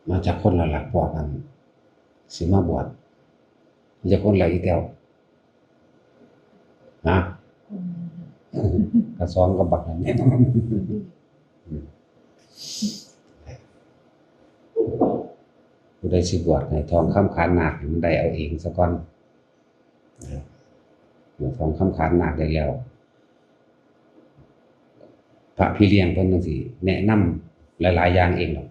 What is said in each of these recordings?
มาจากคนละหลักพอกันสิมาบวชมาจากคนละอีแต้วนะกระซองกับบักนั่นเนี่ยผู้ใดสิบวชให้ทองคำขานนาคมันได้เอาเองซะก่อนทองคำขานนาคได้แล้วพระพี่เลี้ยงเพิ่นจังสิแนะนำหลายๆอย่างเองหรอก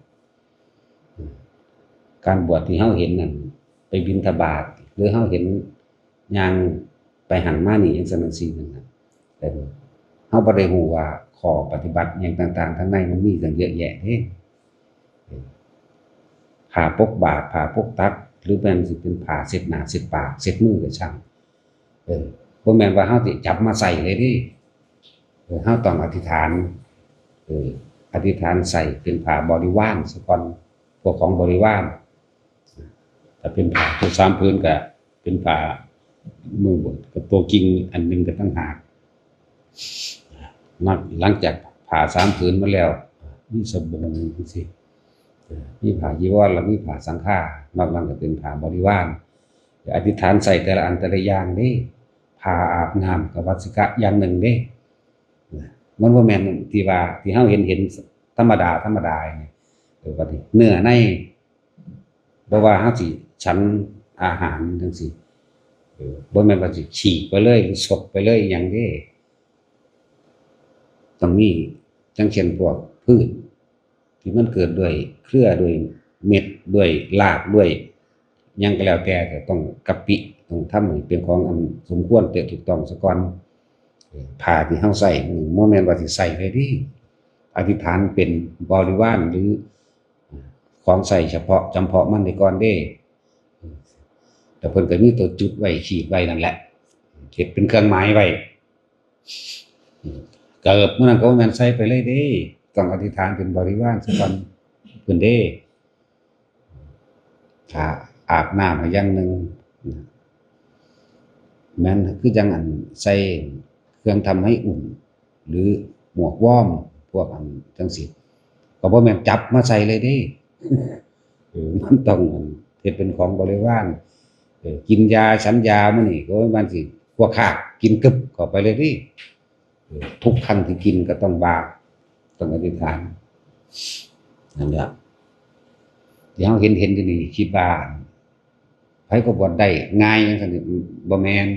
การบวชที่เฮาเห็นนั่นไปบิณฑบาตหรือเฮาเห็นย่างไปหันมานี่จังซั่นจังซี่นั่นน่ะแต่เฮาบ่ได้ฮู้ว่าข้อปฏิบัติหยังต่างๆข้างในมันมีตั้งเยอะแยะเด้ผ้าปกบาตรผ้าปกตักหรือแม่นสิเป็นผ้าเช็ดหน้าเช็ดปากเช็ดมือก็ช่างบ่แม่นว่าเฮาสิจับมาใส่เลยเด้เฮาต้องอธิษฐานอธิษฐานใส่เป็นผ้าบริวารซะก่อนพวกของบริวารถ้าเป็นผ้าตัว3ผืนก็เป็นผ้ามือบดกับตัวกิ่งอันนึงก็ต่างหากหลังจากผ้า3ผืนมาแล้วมีสบงจังซี่มีผ้าจีวรแล้วมีผ้าสังฆานอกนั้นก็เป็นผ้าบริวารอธิษฐานใส่แต่ละอันแต่ละอย่างเด้ผ้าอาบน้ำกับวัสสิกะอย่างหนึ่งเด้มันบ่แม่นที่ว่าที่เฮาเห็นธรรมดาเนี่ยว่าเนื้อในบ่ว่าเฮาสิฉันอาหารจังซี่บ่แม่นว่าสิฉีกไปเลยหรือสดไปเลยหยังเด้ต้องมีจังเช่นพวกพืชที่มันเกิดด้วยเครือด้วยเม็ดด้วยรากด้วยหยังก็แล้วแต่ก็ต้องกะปิต้องทำให้เป็นของอันสมควรถูกต้องซะก่อนผ้าที่เฮาใส่บ่แม่นว่าสิใส่ไปดิอธิษฐานเป็นบริวารหรือของใส่เฉพาะจำเพาะมันได้ก่อนเด้แต่เพิ่นก็มีตัวจุดไว้ขีดไว้นั่นแหละเฮ็ดเป็นเครื่องหมายไว้เกิบมื้อนั้นก็บ่แม่นใส่ไปเลยเด้ต้องอธิษฐานเป็นบริวารซะก่อนเพิ่นเด้ถ้าอาบน้ำให้อย่างหนึ่งแม่นคือจังอันใส่เครื่องทำให้อุ่นหรือหมวกวอร์มพวกอันจังซี่ก็บ่แม่นจับมาใส่เลยเด้มันต้องเฮ็ดเป็นของบริวารกินยาฉันยามื้อนี้ก็มันสิพวกขากกินกึบเข้าไปเลยดิทุกครั้งที่กินก็ต้องบาปต้องอธิษฐานนั่นแหละที่เฮาเห็นอยู่นี่คิดว่าไผก็บ่ได้ง่ายจังซั่นบ่แม่น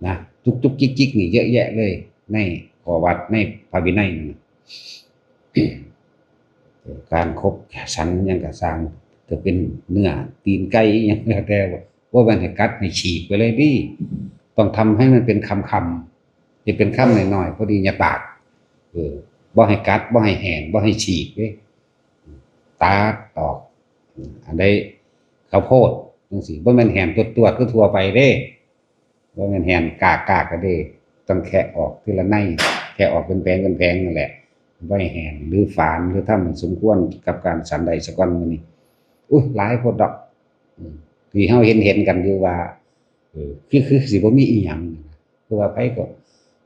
นะจุกๆจิกๆนี่เยอะแยะเลยในข้อวัดในพระวินัยนั่นการคบฉันหยังก็สร้างจะเป็นเนื้อตีนไก่หยังแล้วแต่ว่ามันให้กัดให้ฉีกไปเลยดิต้องทำให้มันเป็นคำจะเป็นคำน้อยๆพอดีอย่าปากบ่ให้กัดบ่ให้แหนบ่ให้ฉีกเด้ตาตอกอันใดข้าวโพดจังซี่บ่แม่นแหนตัวๆคือทั่วไปเด้บ่แม่นแหนกากๆก็เด้ต้องแคะออกทีละในแคะออกเป็นแผงนั่นแหละบ่ให้แหนหรือฝานหรือทำให้สมควรกับการฉันใดสักวันมื้อนี้หลายโพดดอกที่เฮาเห็นกันอยู่ว่าคือสิบ่มีอีหยังคือว่าไผก็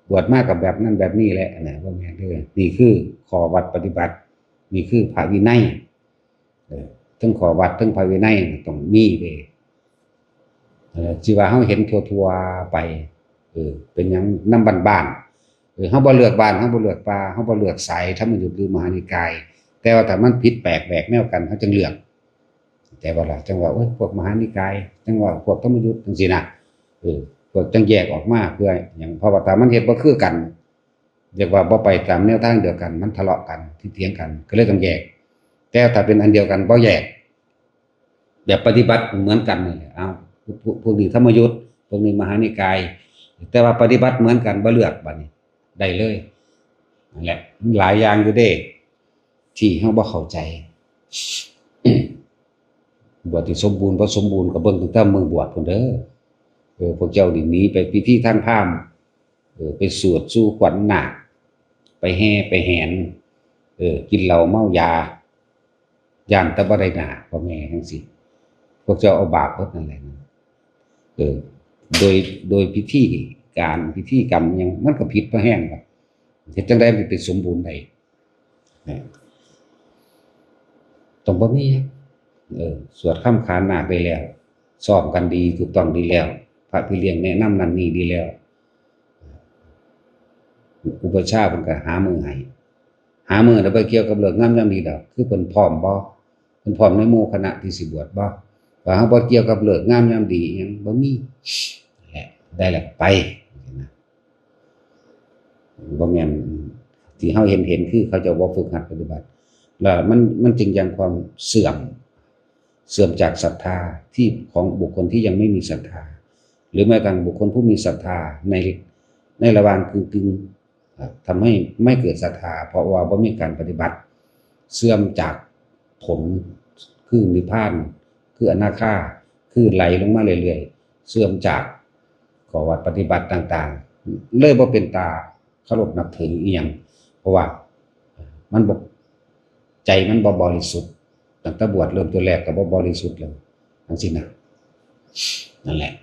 บวชมากับแบบนั้นแบบนี้แหละนะบ่แม่นเด้อนี่คือข้อวัดปฏิบัตินี่คือพระวินัยทั้งข้อวัดทั้งพระวินัยต้องมีเด้สิว่าเฮาเห็นทั่วๆไปเป็นหยังนำบ้านๆเฮาบ่เลือกบ้านเฮาบ่เลือกป่าเฮาบ่เลือกสายธรรมยุทธ์หรือมหานิกายแต่ว่าถ้ามันผิดแปลกแหวกแนวกันเฮาจึงเลือกแต่ว่าล่ะจังว่าพวกมหานิกายจังว่าพวกธรรมยุทธ์จังซี่นะพวกจังแยกออกมาเพื่อหยังเพราะว่าถ้ามันเฮ็ดบ่คือกันเรียกว่าบ่ไปตามแนวทางเดียวกันมันทะเลาะกันเถียงกันก็เลยต้องแยกแต่ถ้าเป็นอันเดียวกันบ่แยกแบบปฏิบัติเหมือนกันนี่แหละพวกนี้ธรรมยุทธ์พวกนี้มหานิกายแต่ว่าปฏิบัติเหมือนกันบ่เลือกบัดนี้ได้เลยนั่นแหละหลายอย่างอยู่เด้ที่เฮาบ่เข้าใจบวชที่สมบูรณ์บ่สมบูรณ์ก็เบิ่งตั้งแต่มือบวชพุ่นเด้อพวกเจ้านี่หนีไปพิธีทางพราหมณ์ไปสวดสู่ขวัญนาคไปแห่ไปแหนกินเหล้าเมายาย่านแต่บ่ได้หน้าพ่อแม่จังซี่พวกเจ้าเอาบาปเบิดนั่นแหละโดยพิธีการพิธีกรรมหยังมันก็ผิดพอแห้งครับเฮ็ดจังได๋มันเป็นสมบูรณ์ได้ต้องบ่มี สวดค่ำขานนาคไปแล้วซ้อมกันดีถูกต้องดีแล้วพระพี่เลี้ยงแนะนำนั่นนี่ดีแล้วอุปชฌาย์เพิ่นก็หามื้อให้หามื้อแล้วไปเกี่ยวกับเรื่องงามยามดีดอกคือเพิ่นพร้อมบ่เพิ่นพร้อมในหมู่คณะที่สิบวชบ่ว่าเฮาบ่เกี่ยวกับเรื่องงามยามดีอิหยังบ่มีแหละได้แล้วไปนะบ่แม่นที่เฮาเห็นคือเขาจะบ่ฝึกหัดปฏิบัติแล้วมันจึงยังความเสื่อมจากศรัทธาที่ของบุคคลที่ยังไม่มีศรัทธาหรือแม้กระทั่งบุคคลผู้มีศรัทธาในระหว่างกึ่งทำให้ไม่เกิดศรัทธาเพราะว่าบ่มีการปฏิบัติเสื่อมจากผลคือนิพพานคืออนาคาคือไหลลงมาเรื่อยๆเสื่อมจากข้อวัดปฏิบัติต่างๆเลยบ่เป็นตาเคารพนับถืออีหยังเพราะว่ามันบ่ใจมันบ่บริสุทธิ์ตั้งแต่บวชเริ่มตัวแรกก็บ่บริสุทธิ์เลยจังซี่นะนั่นแหละ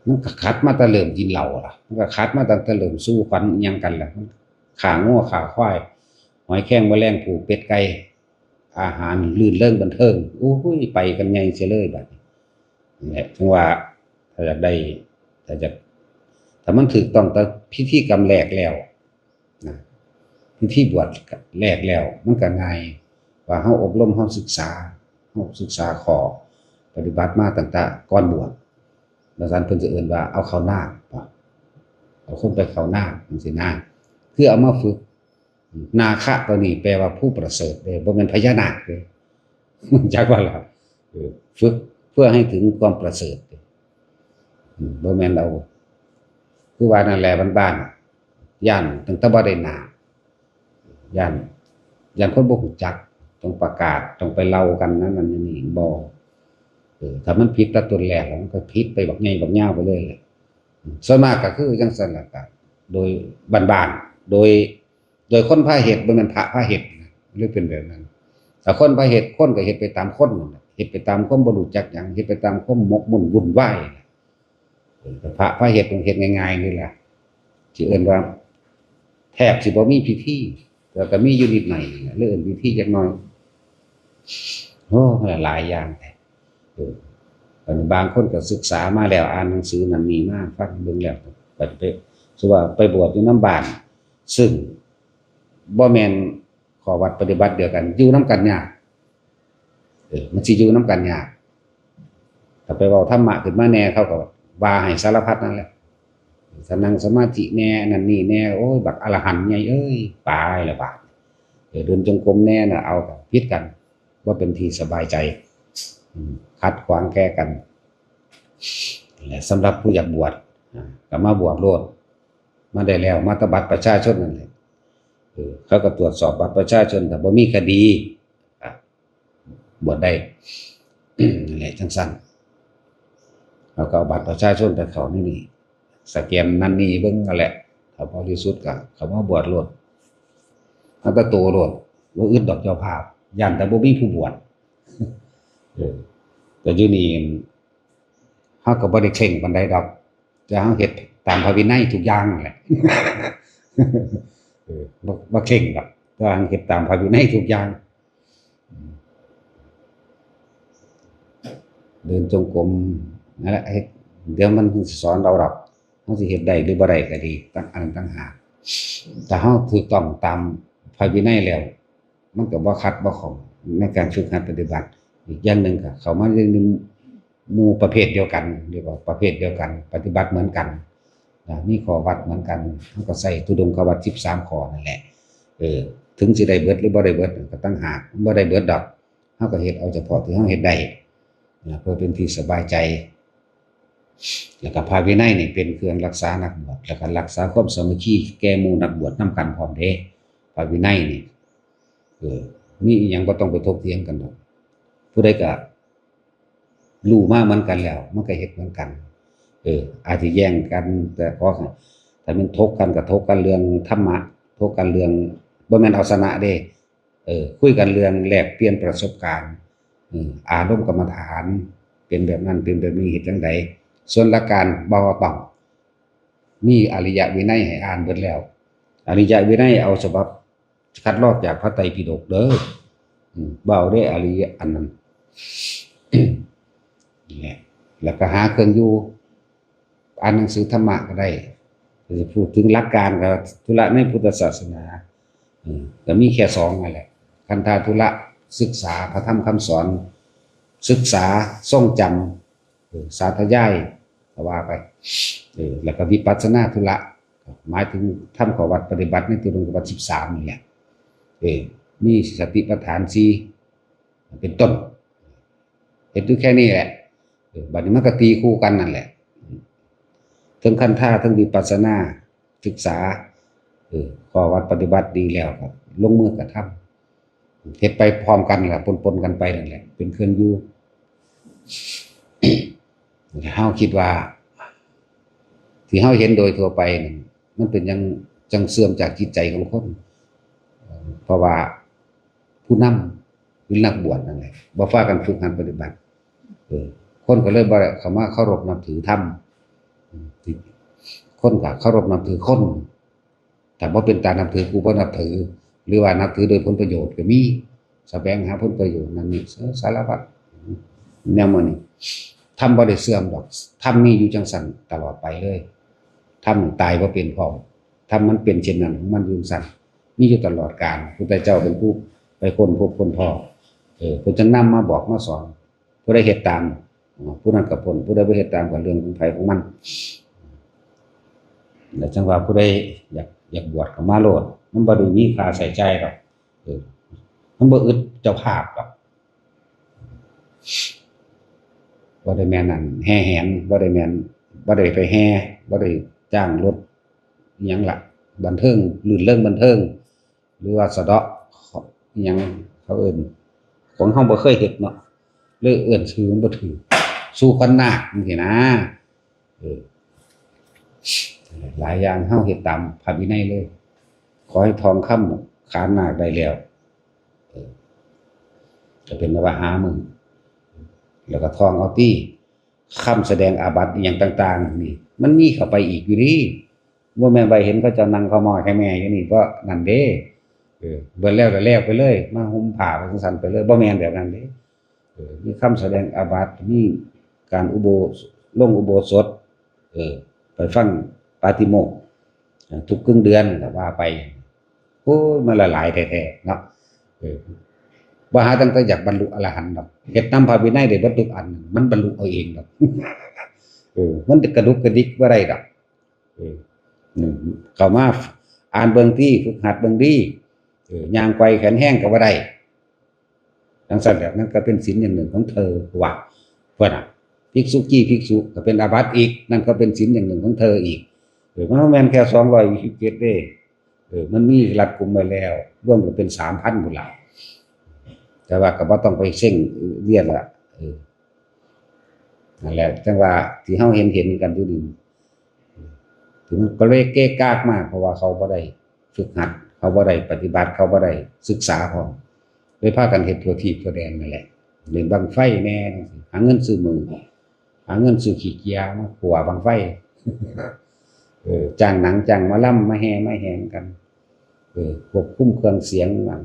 มันก็คัดมาแต่เริ่มกินเหล้าล่ะมันก็คัดมาตั้งแต่เริ่มสู้ฟันอิหยังกันล่ะขางัวขาควายหอยแครงแมลงผูเป็ดไก่อาหารลื่นเริงบันเทิงโอ้ยไปกันใหญ่เสียเลยบัดนี้นั่นแหละจังว่าถ้าอยากได้ถ้ามันถูกต้องแต่พิธีกรรมแรกแล้วนะพิธีบวชแรกแล้วมันก็ง่ายว่าเฮาอบรมเฮาศึกษาข้อปฏิบัติมาตั้งแต่ก่อนบวชแล้วท่านเพิ่นจะเอิ้นว่าเอาเข้านาคเอาคนไปเข้านาคจังซี่นะคือเอามาฝึกนาคะตัวนี้แปลว่าผู้ประเสริฐเด้บ่แม่นพญานาคเด้จักว่าล่ะฝึกเพื่อให้ถึงความประเสริฐบ่แม่นเอาคือว่านั่นแหละบ้านๆย่านตั้งแต่บ่ได้นาย่านคนบ่รู้จักต้องประกาศต้องไปเล่ากันนั่นนี่บ่ถ้ามันผิดแต่ต้นแรกแล้วมันก็ผิดไปบักใหญ่บักยาวไปเลยแหละส่วนมากก็คือจังซั่นล่ะครับโดยบ้านๆโดยคนพาเฮ็ดบ่แม่นพระพาเฮ็ดหรือเป็นแบบนั้นถ้าคนพาเฮ็ดคนก็เฮ็ดไปตามคนนั่นแหละเฮ็ดไปตามความบ่รู้จักหยังเฮ็ดไปตามความหมกมุ่นวุ่นวายแต่พระพาเฮ็ดต้องเฮ็ดง่ายๆนี่แหละสิเอิ้นว่าแทบสิบ่มีพิธีแต่ก็มีอยู่นิดหน่อยหรือเอิ้นพิธีจักหน่อยโอ้หลายอย่างแท้บางคนก็ศึกษามาแล้วอ่านหนังสือนั่นนี่มาฟังเบิ่งแล้วไปสิว่าไปบวชอยู่นำบ้านซึ่งบ่แม่นข้อวัดปฏิบัติเดียวกันอยู่นำกันยากมันสิอยู่นำกันยากถ้าไปเว้าธรรมะขึ้นมาแน่เขาก็ว่าให้สารพัดนั่นแหละถ้านั่งสมาธิแน่นั่นนี่แน่โอ้ยบักอรหันต์ใหญ่เอ้ยตายแล้วบาดเดินจงกรมแน่น่ะเอาก็ผิดกันบ่เป็นที่สบายใจขัดขวางแก้กันและสำหรับผู้อยากบวชก็มาบวชโลดมาได้แล้วมาตบัตรประชาชนนั่นแหละเขาก็ตรวจสอบบัตรประชาชนแต่บ่มีคดีบวชได้นั่นแหละจังซั่นเราก็เอาบัตรประชาชนไปเข้านี่สแกนนั่นนี่เบิ่งนั่นแหละถ้าบริสุทธิ์ก็เขามาบวชโลดมันก็โตโลดบ่อึดดอกเจ้าภาพย่านแต่บ่มีผู้บวชแต่อยู่นี่เฮาก็บ่ได้เคร่งปานใดดอกแต่เฮาเฮ็ดตามพระวินัยทุกอย่างนั่นแหละบ่เคร่งดอกแต่เฮาเฮ็ดตามพระวินัยทุกอย่างเดินจงกรมนั่นแหละเดี๋ยวมันสิสอนเราดอกเฮาสิเฮ็ดได้หรือบ่ได้ก็ดีต่างหากแต่เฮาถูกต้องตามพระวินัยแล้วมันก็บ่ขัดบ่ข้องในการฝึกหัดปฏิบัติอีกอย่างหนึ่งก็เข้ามาในหมู่ประเภทเดียวกันเรียกว่าประเภทเดียวกันปฏิบัติเหมือนกันมีข้อวัดเหมือนกันเฮาก็ใส่ธุดงควัตร13ข้อนั่นแหละถึงสิได้เบิดหรือบ่ได้เบิดก็ต่างหากบ่ได้เบิดดอกเฮาก็เฮ็ดเอาเฉพาะที่เฮาเฮ็ดได้เพื่อเป็นที่สบายใจแล้วก็พระวินัยนี่เป็นเครื่องรักษานักบวชแล้วก็รักษาความสามัคคีแก่หมู่นักบวชนำกันพร้อมเด้พระวินัยนี่มีอีหยังบ่ต้องไปถกเถียงกันดอกผู้ใดก็รู้มาเหมือนกันแล้วมันก็เฮ็ดเหมือนกันอาจสิแย่งกันแต่พอถ้ามันถกกันก็ถกกันเรื่องธรรมะถกกันเรื่องบ่แม่นเอาชนะเด้คุยกันเรื่องแลกเปลี่ยนประสบการณ์อารมณ์กรรมฐานเป็นแบบนั้นเป็นแบบนี้เฮ็ดจังไดส่วนหลักการบ่ต้องมีอริยวินัยให้อ่านเบิดแล้วอริยวินัยเอาฉบับคัดลอกจากพระไตรปิฎกเด้อเบาได้อริยอันนั้น แล้วก็หาเครื่องอยู่อ่านหนังสือธรรมะก็ได้จะพูดถึงหลักการกับธุระในพุทธศาสนาก็มีแค่สองนั่นแหละคันธาธุระศึกษาพระธรรมคำสอนศึกษาทรงจำสาธยายก็ว่าไปแล้วก็วิปัสสนาธุระหมายถึงทำข้อวัดปฏิบัติในตัวองค์วัด13นี่แหละมีสติปัฏฐาน4เป็นต้นเห็นดูแค่นี้แหละบัดนี้มันก็ตีคู่กันนั่นแหละทั้งคันธาทั้งวิปัสสนาศึกษาข้อวัดปฏิบัติดีแล้วครับลงมือกระทำเฮ็ดไปพร้อมกันแหละปนๆกันไปนั่นแหละเป็นเครื่องอยู่ เฮาคิดว่าที่เฮาเห็นโดยทั่วไปนี่มันเป็นจังเสื่อมจากจิตใจของคนเพราะว่าผู้นำหรือนักบวชนั่นแหละบ่ฟ้ากันฝึกหัดปฏิบัติคนก็เลยบ่ได้เข้ามาเคารพนับถือธรรมคนก็เคารพนับถือคนแต่บ่เป็นตานับถือกูบ่นับถือหรือว่านับถือโดยผลประโยชน์ก็มีแสวงหาผลประโยชน์นั่นนี่สารพัดแนวมันนี่ทำบ่ได้เสื่อมดอกทำมีอยู่จังสั่นตลอดไปเลยทำตายบ่เป็นพร้อมทำมันเป็นเช่นนั้นของมันอยู่สั่นมีอยู่ตลอดกาลพระพุทธเจ้าเป็นผู้ไปค้นพบค้นพบเพิ่นจึงนำมาบอกมาสอนผู้ใดเฮ็ดตามผู้นั้นก็พ้นผู้ใดบ่เฮ็ดตามก็เรื่องของไผของมันแล้วจังว่าผู้ใดอยากบวชก็มาโลดมันบ่ได้มีค่าใช้จ่ายดอกมันบ่อึดเจ้าภาพดอกบ่ได้แม่นนั่นแห่แหนบ่ได้แม่นบ่ได้ไปแห่บ่ได้จ้างรถอิหยังล่ะบันเทิงลื่นเริงบันเทิงหรือว่าสะเดาะอิหยังเขาเอิ้นของเฮาบ่เคยเฮ็ดเนาะเลยเอิ้นชื่อมันบ่ถูกสู่ขวัญนาคจังซี่นะหลายอย่างเฮาเฮ็ดตามพระวินัยเลยขอให้ทองคำขานนาคได้แล้วจะเป็นว่าหามึงแล้วก็ทองเอาตี้คำแสดงอาบัติอย่างต่างๆนี่มันมีเข้าไปอีกอยู่นี่ว่าแม่ใบเห็นเขาจะนั่งข้าวหม้อแค่แม่อยู่นี่ก็นั่นเด้เบิ่แล้วก็แล้วไปเลยมาห่มผ้าไปสั่นไปเลยบ่แม่นแบบนั้นเด้มีคำแสดงอาบัติมีการลงอุโบสถไปฟังปาติโมกข์ทุกครึ่งเดือนก็ว่าไปโอ้ยมันละหลายแท้ๆเนาะบ่หาตั้งแต่อยากบรรลุอรหันต์ดอกเฮ็ดนำพระวินัยได้เบิดทุกอันมันบรรลุเอาเองดอกมันกระดุกกระดิกบ่ได้ดอกเข้ามาอ่านเบิ่งที่ฝึกหัดเบิ่งดีย่างไกวแขนแห้งก็บ่ได้จังซั่นแบบนั้นก็เป็นศีลอย่างหนึ่งของเธอว่าเพิ่นน่ะภิกษุก็เป็นอาบัติอีกนั่นก็เป็นศีลอย่างหนึ่งของเธออีกมันบ่แม่นแค่227เด้มันมีรัดกุมไว้แล้วรวมกันเป็น 3,000 พุ่นล่ะแต่ว่าก็บ่ต้องไปเร่งเรียนละนั่นแหละจังว่าที่เฮาเห็นกันอยู่นี่ถึงก็เลยเก้กากมากเพราะว่าเขาบ่ได้ฝึกหัดเขาบ่ได้ปฏิบัติเขาบ่ได้ศึกษาพร้อมเลยพากันเฮ็ดทั่วทีทั่วแดนนั่นแหละเล่นบั้งไฟแน่หาเงินซื้อมือหาเงินซื้อขี้เกียจมาขัวบั้งไฟจ้างหนังจ้างหมอลำมาแห่งกันควบคุมเครื่องเสียงมั่ง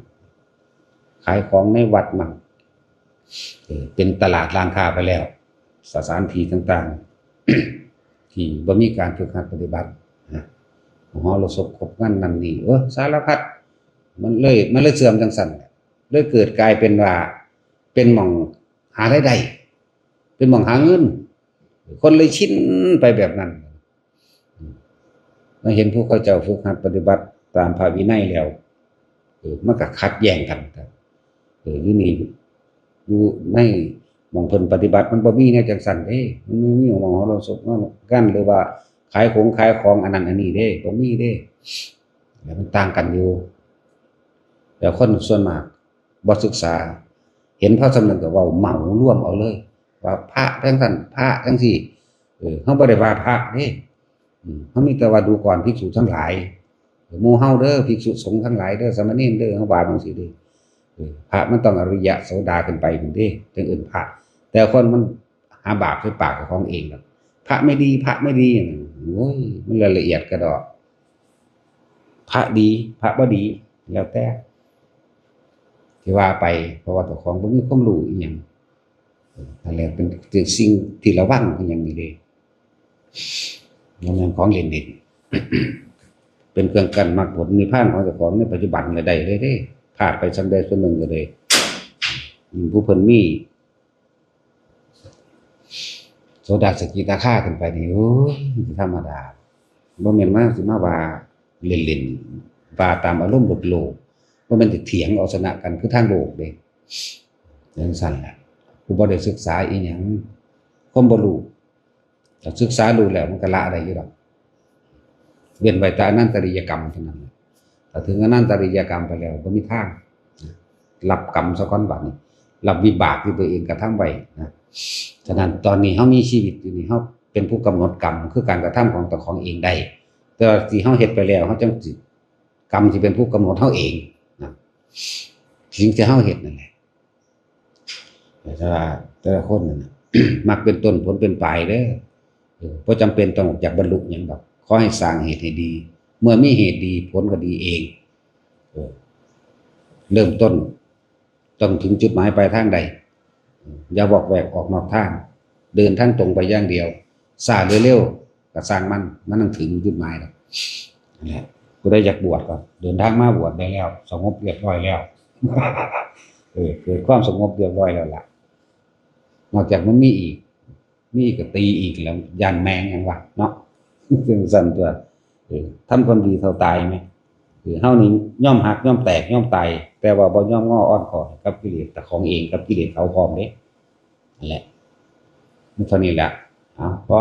ขายของในวัดมั่งเป็นตลาดร้านค้าไปแล้วสถานที่ต่างๆ ที่บ่มีการฝึกหัดปฏิบัติหอรสพครบงั้นนั่นนี่สารพัดมันเลยเสื่อมจังซั่นเลยเกิดกลายเป็นว่าเป็นหม่องหารายได้เป็นหม่องหาเงินคนเลยชินไปแบบนั้นมาเห็นพวกเขาเจ้าฝึกหัดปฏิบัติตามพระวินัยแล้วมันก็ขัดแย้งกันอยู่นี่อยู่ในหม่องเพิ่นปฏิบัติมันบ่มีแนวจังซั่นเด้มันบ่มีหม่องเราสกกันหรือว่าขายของอันนั้นอันนี้เด้บ่มีเด้แล้วมันต่างกันอยู่แล้วคนส่วนมากบ่ศึกษาเห็นพระสำนึกก็เว้าเหมารวมเอาเลยว่าพระจังซั่นพระจังซี่เฮาบ่ได้ว่าพระเด้เฮามีแต่ว่าดูก่อนภิกษุทั้งหลายหมู่เฮาเด้อภิกษุสงฆ์ทั้งหลายเด้อสามเณรเด้อเฮาว่าจังซี่เด้พระมันต้องอริยะโสดาขึ้นไปพุ่นเด้จังเอิ้นพระแต่คนมันหาบาปใส่ปากของเองดอกพระไม่ดีโอ้ยมันละเอียดกระดอกพระดีพระบ่ดีแล้วแต่ที่ว่าไปเพราะว่าเจ้าของบ่มีความรู้อีหยัง อะไรเป็นสิ่งที่ระวังอย่างนี้เลยมันเป็นของเล่นๆเป็นเครื่องกั้นมรรคผลนิพพานของเจ้าของในปัจจุบันเลยได้เลยเด้พลาดไปสักใดส่วนหนึ่งก็เลยผู้เพิ่นมีโสดาสกิทาคาขึ้นไปนี่โอ้ยธรรมดาบ่แม่นมาสิมาว่าเล่นๆว่าตามอารมณ์โลกบ่แม่นสิเถียงเอาชนะกันคือทางโลกเด้จังซั่นแหละผู้บ่ได้ศึกษาอีหยังความบ่รู้ถ้าศึกษารู้แล้วมันก็ละได้อยู่ดอกเว้นไว้แต่อนันตริยกรรมเท่านั้นถ้าถึงอนันตริยกรรมไปแล้วบ่มีทางรับกรรมซะก่อนบัดนี้รับวิบากที่ตัวเองกระทำไว้นะฉะนั้นตอนนี้เฮามีชีวิตอยู่นี่เฮาเป็นผู้กำหนดกรรมคือการกระทำของตัวของเองได้แต่ที่เฮาเฮ็ดไปแล้วเฮาจังสิกรรมสิเป็นผู้กำหนดเฮาเองนะสิ่งที่เฮาเฮ็ดนั่นแหละแต่ละคนนั่นน่ะ มักเป็นต้นผลเป็นปลายเด้อบ่จำเป็นต้องอยากบรรลุหยังดอกขอให้สร้างเหตุให้ดีเมื่อมีเหตุดีผลก็ดีเองเริ่มต้นต้องถึงจุดหมายปลายทางใดอย่าบอกแวกออกนอกทางเดินทางตรงไปอย่างเดียวช้าหรือเร็วก็สร้างมันต้องถึงจุดหมายแล้วนั่นแหละกูได้อยากบวชก็เดินทางมาบวชได้แล้วสงบเรียบร้อยแล้ว เกิดความสงบเรียบร้อยแล้วล่ะนอกจากมันมีอีกก็ตีอีกแล้วยันแมงอย่างวะเนาะ ซึ่งสั่นตัวทำคนดีเท่าตายไหมเฮานี่ย่อมหักย่อมแตกย่อมตายแต่ว่าบ่ย่อมงออ่อนขอกับกิเลสแต่ของเองกับกิเลสเขาพร้อมเด้นั่นแหละมันเท่านี้แหละพอ